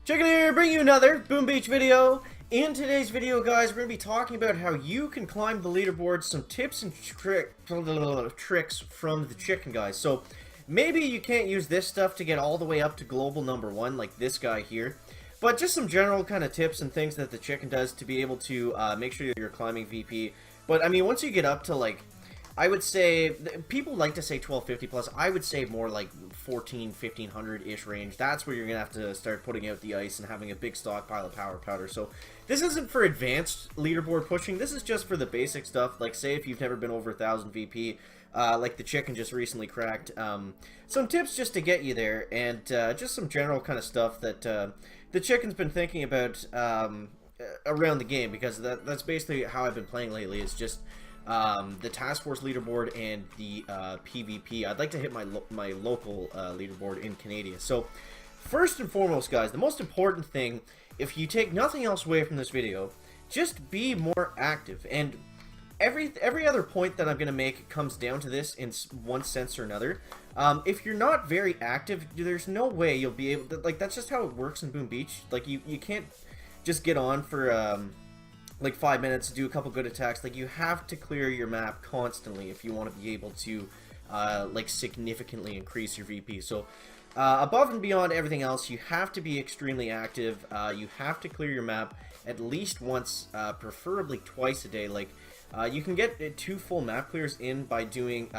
Chicken here, bring you another Boom Beach video. In today's video, guys, we're going to be talking about how you can climb the leaderboard, some tips and tricks from the chicken, guys. So, maybe you can't use this stuff to get all the way up to global #1, like this guy here. But just some general kind of tips and things that the chicken does to be able to make sure you're climbing VP. But, I mean, once you get up to, like, I would say, people like to say 1250 plus, I would say more like 1500-ish range. That's where you're going to have to start putting out the ice and having a big stockpile of power powder. So this isn't for advanced leaderboard pushing, this is just for the basic stuff. Like say if you've never been over 1000 VP, like the chicken just recently cracked. Some tips just to get you there, and just some general kind of stuff that the chicken's been thinking about around the game, because that's basically how I've been playing lately. It's just the Task Force leaderboard and the PvP. I'd like to hit my local leaderboard in Canada. So, first and foremost, guys, the most important thing, if you take nothing else away from this video, just be more active. And every other point that I'm going to make comes down to this in one sense or another. If you're not very active, there's no way you'll be able to, like, that's just how it works in Boom Beach. Like, you can't just get on for like 5 minutes to do a couple good attacks. Like, you have to clear your map constantly if you want to be able to like significantly increase your VP. So above and beyond everything else, you have to be extremely active. You have to clear your map at least once, preferably twice a day. Like you can get 2 full map clears in by doing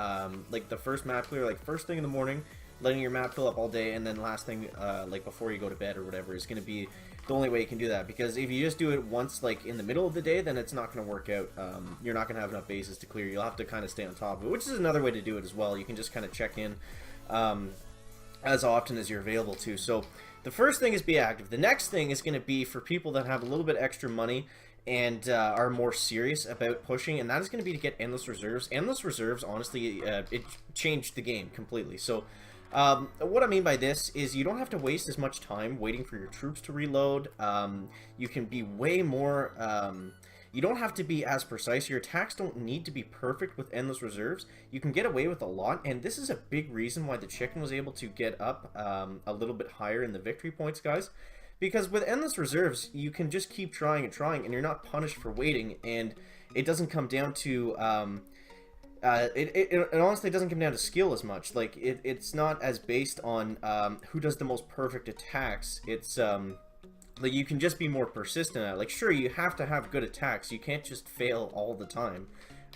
like the first map clear like first thing in the morning, letting your map fill up all day, and then last thing like before you go to bed or whatever is going to be the only way you can do that. Because if you just do it once like in the middle of the day, then it's not going to work out. You're not going to have enough bases to clear. You'll have to kind of stay on top of it, which is another way to do it as well. You can just kind of check in as often as you're available to. So the first thing is be active. The next thing is going to be for people that have a little bit extra money and are more serious about pushing, and that is going to be to get endless reserves. Endless reserves, honestly, it changed the game completely. So what I mean by this is you don't have to waste as much time waiting for your troops to reload. You can be way more, you don't have to be as precise. Your attacks don't need to be perfect with endless reserves. You can get away with a lot, and this is a big reason why the chicken was able to get up a little bit higher in the victory points, guys. Because with endless reserves, you can just keep trying and trying, and you're not punished for waiting, and it doesn't come down to it honestly doesn't come down to skill as much. Like, it's not as based on who does the most perfect attacks. It's like, you can just be more persistent at it. Like, sure, you have to have good attacks. You can't just fail all the time.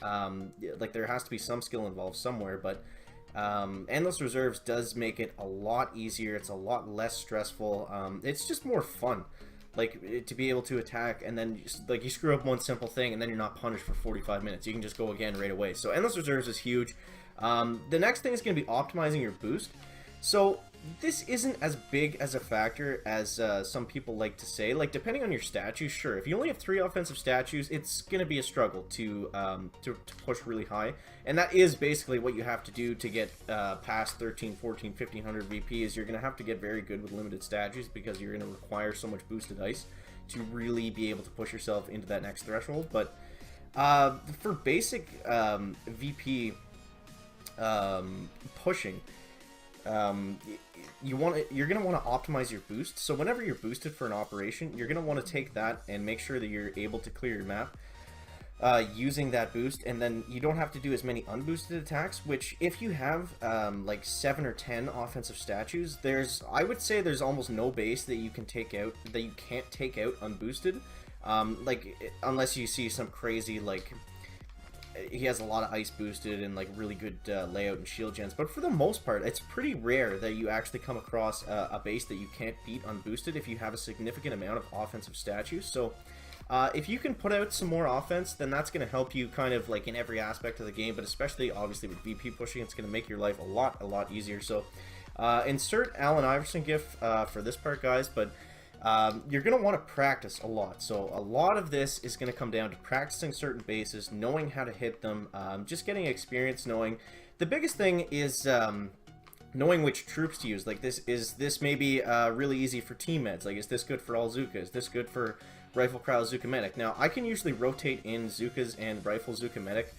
Like, there has to be some skill involved somewhere, but endless reserves does make it a lot easier. It's a lot less stressful. It's just more fun. Like, to be able to attack, and then just, like, you screw up one simple thing, and then you're not punished for 45 minutes. You can just go again right away. So endless reserves is huge. The next thing is going to be optimizing your boost. So this isn't as big as a factor as some people like to say. Like, depending on your statues, sure. If you only have 3 offensive statues, it's going to be a struggle to push really high. And that is basically what you have to do to get past 13, 14, 1500 VP, is you're going to have to get very good with limited statues, because you're going to require so much boosted ice to really be able to push yourself into that next threshold. But for basic VP pushing, you're going to want to optimize your boost. So whenever you're boosted for an operation, you're going to want to take that and make sure that you're able to clear your map using that boost, and then you don't have to do as many unboosted attacks, which if you have like 7 or 10 offensive statues, I would say there's almost no base that you can take out, that you can't take out unboosted, like, unless you see some crazy, like, he has a lot of ice boosted and like really good layout and shield gens, but for the most part it's pretty rare that you actually come across a base that you can't beat unboosted if you have a significant amount of offensive statues. So if you can put out some more offense, then that's going to help you kind of like in every aspect of the game, but especially obviously with VP pushing, it's going to make your life a lot easier. So insert Allen Iverson gif for this part, guys, but you're going to want to practice a lot. So a lot of this is going to come down to practicing certain bases, knowing how to hit them, just getting experience, knowing. The biggest thing is knowing which troops to use. Like, this may be really easy for team meds. Like, is this good for all Zuka? Is this good for Rifle Crowd Zuka Medic? Now, I can usually rotate in Zukas and Rifle Zuka Medic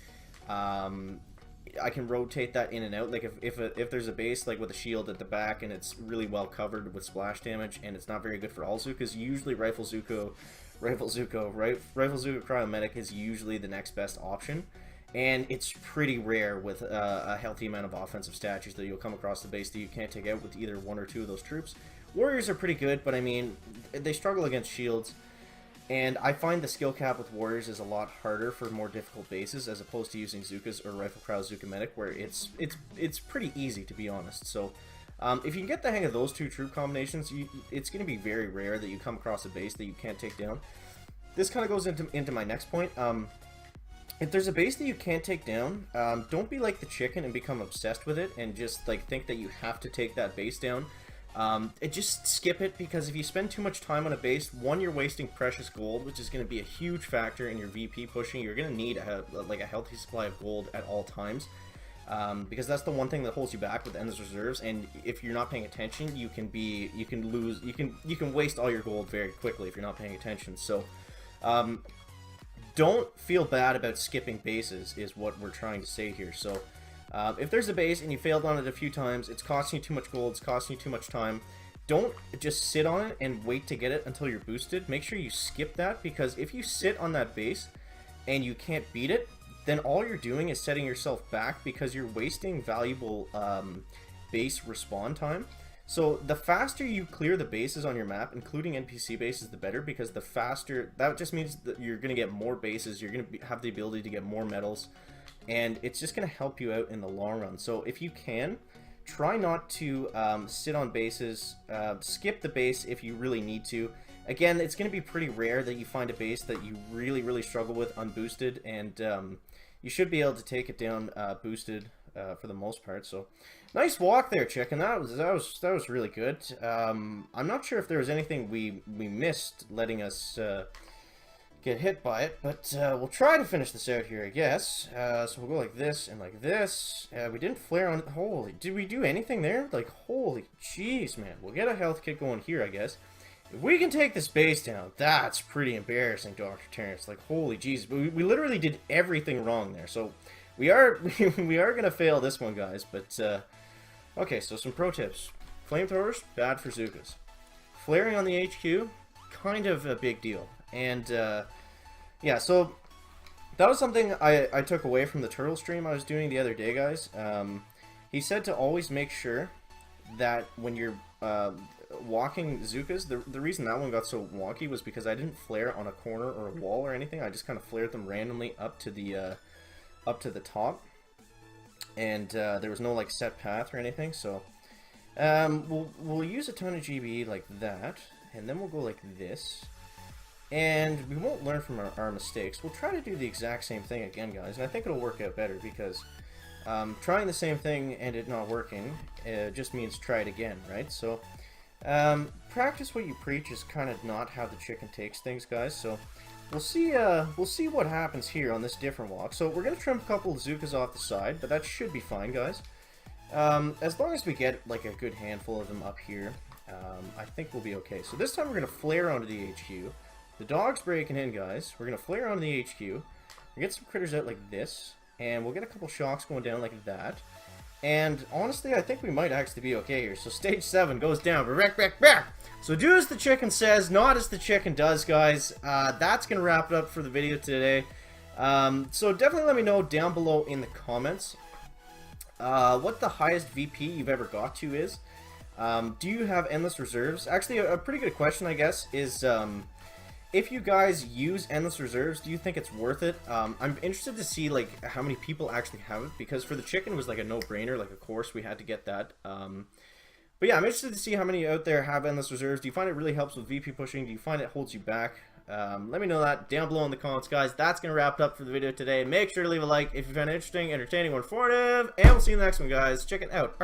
I can rotate that in and out. Like if there's a base like with a shield at the back and it's really well covered with splash damage and it's not very good for all Zukas, usually Rifle Zuko Cryomedic is usually the next best option. And it's pretty rare with a healthy amount of offensive statues that you'll come across the base that you can't take out with either one or two of those troops. Warriors are pretty good, but I mean, they struggle against shields. And I find the skill cap with Warriors is a lot harder for more difficult bases as opposed to using Zukas or Rifle Crowd Zuka Medic, where it's pretty easy, to be honest. So if you can get the hang of those two troop combinations, it's going to be very rare that you come across a base that you can't take down. This kind of goes into my next point. If there's a base that you can't take down, don't be like the chicken and become obsessed with it and just like think that you have to take that base down. Just skip it, because if you spend too much time on a base, one, you're wasting precious gold, which is going to be a huge factor in your VP pushing. You're going to need a healthy supply of gold at all times, because that's the one thing that holds you back with endless reserves. And if you're not paying attention, you can waste all your gold very quickly if you're not paying attention. So don't feel bad about skipping bases is what we're trying to say here. So if there's a base and you failed on it a few times, it's costing you too much gold, it's costing you too much time, don't just sit on it and wait to get it until you're boosted. Make sure you skip that, because if you sit on that base and you can't beat it, then all you're doing is setting yourself back, because you're wasting valuable base respawn time. So the faster you clear the bases on your map, including NPC bases, the better, because the faster, that just means that you're going to get more bases, you're going to have the ability to get more medals, and it's just going to help you out in the long run. So if you can, try not to sit on bases, skip the base if you really need to. Again, it's going to be pretty rare that you find a base that you really struggle with unboosted, and you should be able to take it down boosted for the most part. So nice walk there, chicken. That was really good. I'm not sure if there was anything we missed letting us get hit by it, but we'll try to finish this out here, I guess. So we'll go like this and like this. We didn't flare on it. Holy, did we do anything there? Like, holy jeez, man. We'll get a health kit going here, I guess. If we can take this base down, that's pretty embarrassing, Dr. Terrence. Like, holy jeez. We literally did everything wrong there. So we are gonna fail this one, guys. But okay, so some pro tips. Flamethrowers, bad for Zukas. Flaring on the HQ, kind of a big deal. And yeah, so that was something I took away from the turtle stream I was doing the other day, guys. He said to always make sure that when you're walking Zukas, the reason that one got so wonky was because I didn't flare on a corner or a wall or anything. I just kind of flared them randomly up to the top, and there was no like set path or anything. So we'll use a ton of GB like that, and then we'll go like this. And we won't learn from our mistakes. We'll try to do the exact same thing again, guys, and I think it'll work out better, because trying the same thing and it not working just means try it again, right? So practice what you preach is kind of not how the chicken takes things, guys. So we'll see what happens here on this different walk. So we're gonna trim a couple of Zukas off the side, but that should be fine, guys. As long as we get like a good handful of them up here, I think we'll be okay. So this time we're gonna flare onto the HQ. The dog's breaking in, guys. We're going to flare onto the HQ. We'll get some critters out like this. And we'll get a couple shocks going down like that. And honestly, I think we might actually be okay here. So stage 7 goes down. So do as the chicken says, not as the chicken does, guys. That's going to wrap it up for the video today. So definitely let me know down below in the comments what the highest VP you've ever got to is. Do you have endless reserves? Actually, a pretty good question, I guess, is... if you guys use endless reserves, do you think it's worth it? I'm interested to see like how many people actually have it, because for the chicken it was like a no-brainer, like of course we had to get that. But yeah, I'm interested to see how many out there have endless reserves. Do you find it really helps with VP pushing? Do you find it holds you back? Let me know that down below in the comments, guys. That's gonna wrap it up for the video today. Make sure to leave a like if you found it interesting, entertaining, or informative, and we'll see you in the next one, guys. Check it out.